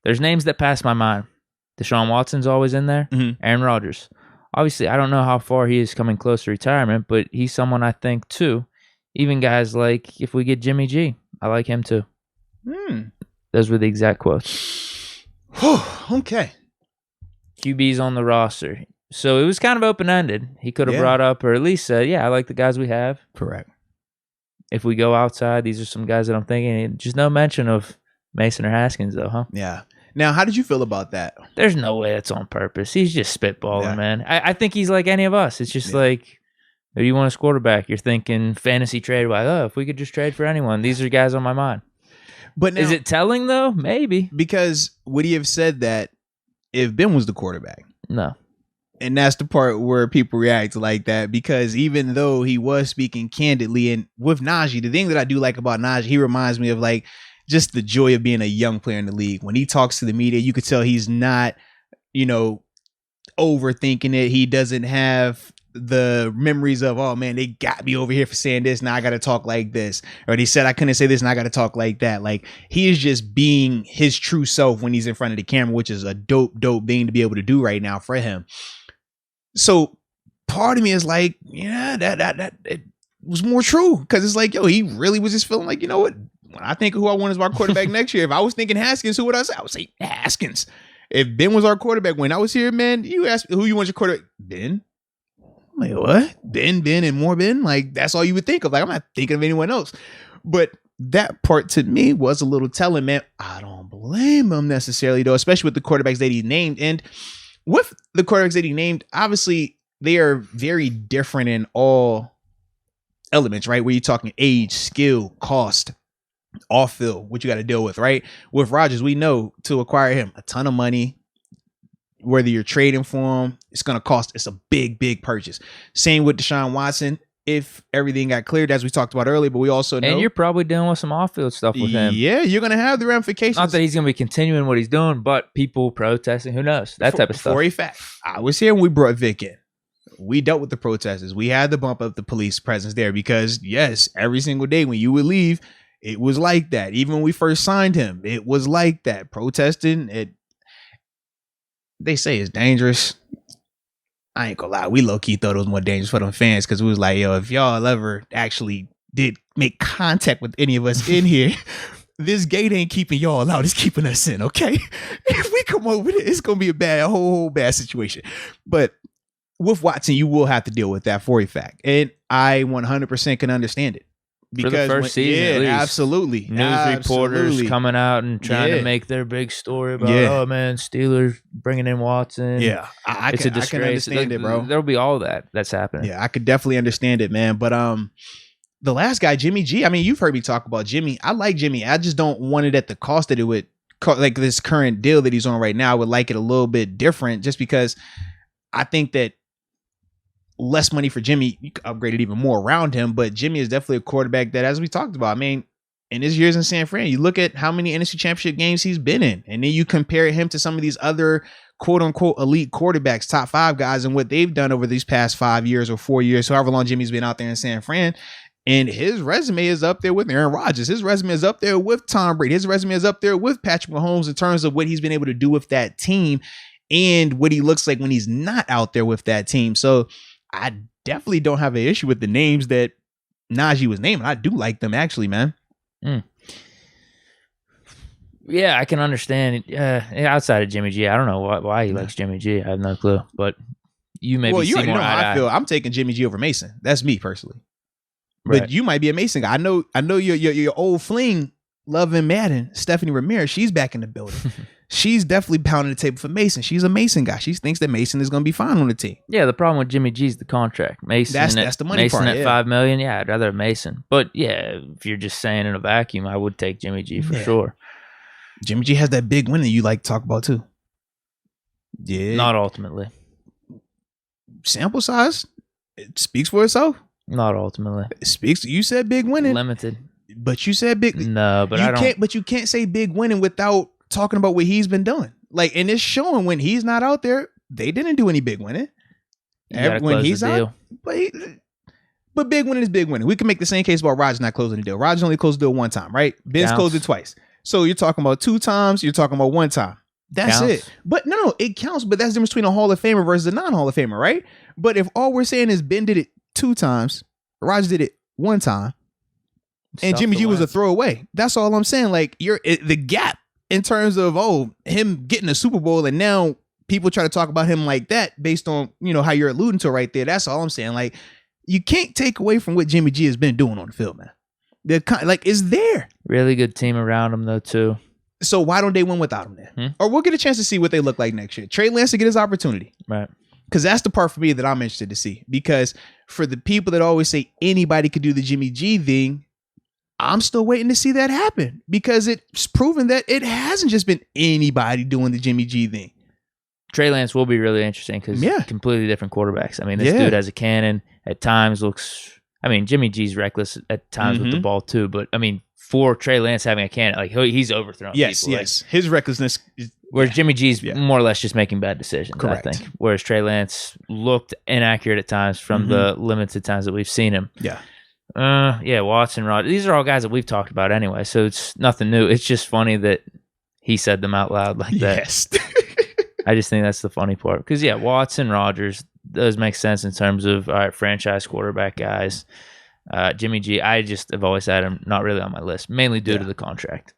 There's names that pass my mind. Deshaun Watson's always in there. Mm-hmm. Aaron Rodgers. Obviously, I don't know how far he is coming close to retirement, but he's someone I think too. Even guys like, if we get Jimmy G, I like him too. Those were the exact quotes. Okay. QB's on the roster. So it was kind of open-ended. He could have brought up, or at least said, I like the guys we have. Correct. If we go outside, these are some guys that I'm thinking. Just no mention of Mason or Haskins, though, huh? Yeah. Now, how did you feel about that? There's no way that's on purpose. He's just spitballing, man. I think he's like any of us. It's just like, who do you want as quarterback? You're thinking fantasy trade. Like, if we could just trade for anyone. These are guys on my mind. But now, is it telling, though? Maybe. Because would he have said that if Ben was the quarterback? No. And that's the part where people react like that, because even though he was speaking candidly, and with Najee, the thing that I do like about Najee, he reminds me of like just the joy of being a young player in the league. When he talks to the media, you could tell he's not, overthinking it. He doesn't have the memories of, oh man, they got me over here for saying this. Now I got to talk like this. Or they said I couldn't say this and I got to talk like that. Like, he is just being his true self when he's in front of the camera, which is a dope thing to be able to do right now for him. So part of me is like, that it was more true, because it's like, he really was just feeling like, you know what? When I think of who I want as my quarterback next year, if I was thinking Haskins, who would I say? I would say Haskins. If Ben was our quarterback when I was here, man, you asked who you want your quarterback. Ben? I'm like, what? Ben, and more Ben? Like, that's all you would think of. Like, I'm not thinking of anyone else. But that part to me was a little telling, man. I don't blame him necessarily, though, especially with the quarterbacks that he named. And with the quarterbacks that he named, obviously, they are very different in all elements, right? Where you're talking age, skill, cost, off field, what you got to deal with, right? With Rodgers, we know to acquire him a ton of money. Whether you're trading for him, it's going to cost. It's a big purchase. Same with Deshaun Watson. If everything got cleared, as we talked about earlier, but we also know. And you're probably dealing with some off-field stuff with him. Yeah, you're going to have the ramifications. Not that he's going to be continuing what he's doing, but people protesting, who knows? That type of stuff. For a fact. I was here when we brought Vic in. We dealt with the protesters. We had to bump up the police presence there because, yes, every single day when you would leave, it was like that. Even when we first signed him, it was like that. Protesting, they say it's dangerous. I ain't gonna lie, we low-key thought it was more dangerous for them fans, because we was like, if y'all ever actually did make contact with any of us in here, this gate ain't keeping y'all out, it's keeping us in, okay? If we come over there, it's gonna be a whole bad situation. But with Watson, you will have to deal with that for a fact. And I 100% can understand it. Because for the first season, at least. Absolutely. News reporters coming out and trying to make their big story about, oh man, Steelers bringing in Watson. Yeah, it's a disgrace. I can understand it, bro. There'll be all that's happening. Yeah, I could definitely understand it, man. But the last guy, Jimmy G. I mean, you've heard me talk about Jimmy. I like Jimmy. I just don't want it at the cost that it would, like this current deal that he's on right now. I would like it a little bit different, just because I think that less money for Jimmy, you could upgrade it even more around him. But Jimmy is definitely a quarterback that, as we talked about, I mean, in his years in San Fran, you look at how many NFC Championship games he's been in, and then you compare him to some of these other quote unquote elite quarterbacks, top 5 guys, and what they've done over these past 5 years or 4 years, however long Jimmy's been out there in San Fran. And his resume is up there with Aaron Rodgers. His resume is up there with Tom Brady. His resume is up there with Patrick Mahomes in terms of what he's been able to do with that team and what he looks like when he's not out there with that team. So I definitely don't have an issue with the names that Najee was naming. I do like them, actually, man. Yeah, I can understand it. Outside of Jimmy G, I don't know why he likes Jimmy G. I have no clue. But you maybe see more how I feel. I'm taking Jimmy G over Mason. That's me personally. Right. But you might be a Mason guy. I know your old fling, loving Madden, Stephanie Ramirez. She's back in the building. She's definitely pounding the table for Mason. She's a Mason guy. She thinks that Mason is going to be fine on the team. Yeah, the problem with Jimmy G is the contract. Mason, that's the money Mason part. At $5 million. Yeah, I'd rather have Mason. But yeah, if you're just saying in a vacuum, I would take Jimmy G for sure. Jimmy G has that big win that you like to talk about too. Yeah, not ultimately. Sample size, it speaks for itself. Not ultimately. It speaks. You said big winning. Limited. But you said big. No, but I don't. Can't. But you can't say big winning without talking about what he's been doing. Like, and it's showing when he's not out there, they didn't do any big winning. When he's out, but big winning is big winning. We can make the same case about Rodgers not closing the deal. Rodgers only closed the deal one time, right? Ben's closed it twice. So you're talking about 2 times, you're talking about 1 time. That's Counts. it. But no, it counts. But that's the difference between a Hall of Famer versus a non-Hall of Famer, right? But if all we're saying is Ben did it 2 times, Rodgers did it 1 time, and Jimmy G was a throwaway. That's all I'm saying. Like the gap in terms of him getting a Super Bowl, and now people try to talk about him like that based on how you're alluding to right there. That's all I'm saying. Like you can't take away from what Jimmy G has been doing on the field, man. It's there. Really good team around him though too. So why don't they win without him then? Or we'll get a chance to see what they look like next year. Trey Lance to get his opportunity. Right. Because that's the part for me that I'm interested to see. Because for the people that always say anybody could do the Jimmy G thing, I'm still waiting to see that happen. Because it's proven that it hasn't just been anybody doing the Jimmy G thing. Trey Lance will be really interesting because completely different quarterbacks. I mean, this dude has a cannon. At times looks... I mean, Jimmy G's reckless at times with the ball too. But, I mean, for Trey Lance having a cannon, like he's overthrown people. Yes. Like, his recklessness is... Whereas Jimmy G's more or less just making bad decisions, correct. I think. Whereas Trey Lance looked inaccurate at times from the limited times that we've seen him. Yeah. Watson, Rodgers. These are all guys that we've talked about anyway, so it's nothing new. It's just funny that he said them out loud like that. Yes. I just think that's the funny part. Because, Watson, Rodgers does make sense in terms of franchise quarterback guys. Jimmy G, I just have always had him not really on my list, mainly due to the contract.